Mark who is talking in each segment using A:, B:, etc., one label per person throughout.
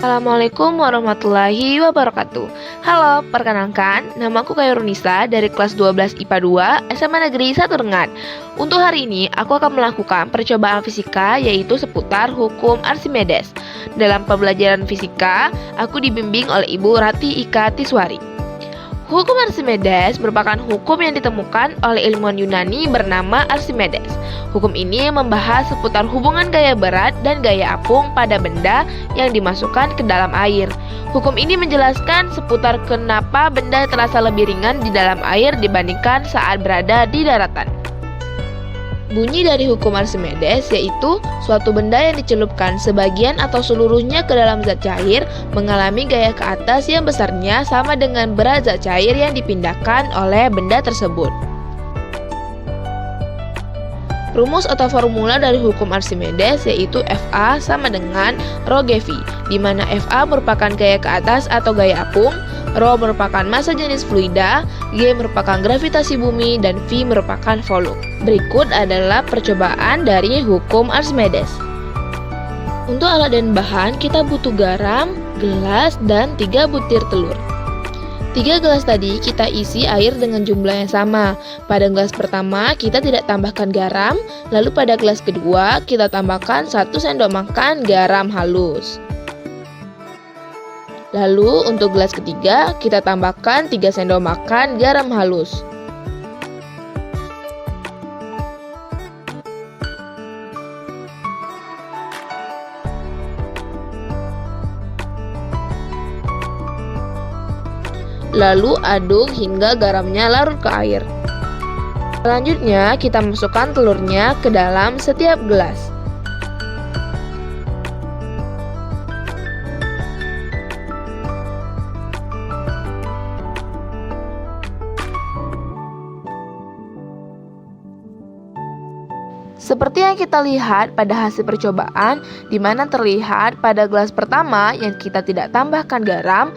A: Assalamualaikum warahmatullahi wabarakatuh. Halo, perkenalkan, namaku Khairunisa dari kelas 12 IPA 2 SMA Negeri 1 Rengat. Untuk hari ini, aku akan melakukan percobaan fisika yaitu seputar hukum Archimedes. Dalam pembelajaran fisika, aku dibimbing oleh Ibu Rati Ika Tiswari. Hukum Archimedes merupakan hukum yang ditemukan oleh ilmuwan Yunani bernama Archimedes. Hukum ini membahas seputar hubungan gaya berat dan gaya apung pada benda yang dimasukkan ke dalam air. Hukum ini menjelaskan seputar kenapa benda terasa lebih ringan di dalam air dibandingkan saat berada di daratan. Bunyi dari hukum Archimedes yaitu suatu benda yang dicelupkan sebagian atau seluruhnya ke dalam zat cair mengalami gaya ke atas yang besarnya sama dengan berat zat cair yang dipindahkan oleh benda tersebut. Rumus atau formula dari hukum Archimedes yaitu Fa sama dengan Rho GV, di mana Fa merupakan gaya ke atas atau gaya apung, Rho merupakan massa jenis fluida, G merupakan gravitasi bumi, dan V merupakan volume. Berikut adalah percobaan dari hukum Archimedes. Untuk alat dan bahan kita butuh garam, gelas, dan 3 butir telur. 3 gelas tadi kita isi air dengan jumlah yang sama. Pada gelas pertama kita tidak tambahkan garam, lalu pada gelas kedua kita tambahkan 1 sendok makan garam halus. Lalu untuk gelas ketiga kita tambahkan 3 sendok makan garam halus. Lalu aduk hingga garamnya larut ke air. Selanjutnya kita masukkan telurnya ke dalam setiap gelas. Seperti yang kita lihat pada hasil percobaan, di mana terlihat pada gelas pertama yang kita tidak tambahkan garam,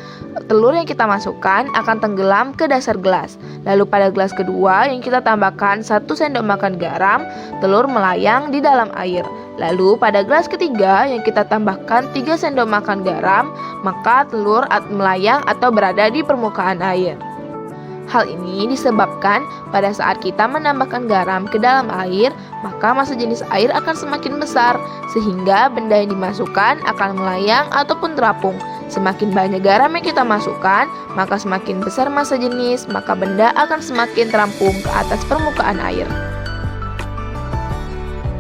A: telur yang kita masukkan akan tenggelam ke dasar gelas. Lalu pada gelas kedua yang kita tambahkan 1 sendok makan garam, telur melayang di dalam air. Lalu pada gelas ketiga yang kita tambahkan 3 sendok makan garam, maka telur melayang atau berada di permukaan air. Hal ini disebabkan pada saat kita menambahkan garam ke dalam air, maka massa jenis air akan semakin besar, sehingga benda yang dimasukkan akan melayang ataupun terapung. Semakin banyak garam yang kita masukkan, maka semakin besar massa jenis, maka benda akan semakin terampung ke atas permukaan air.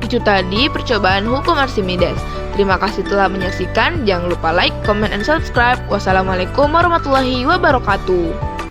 A: Itu tadi percobaan hukum Archimedes. Terima kasih telah menyaksikan. Jangan lupa like, comment, and subscribe. Wassalamualaikum warahmatullahi wabarakatuh.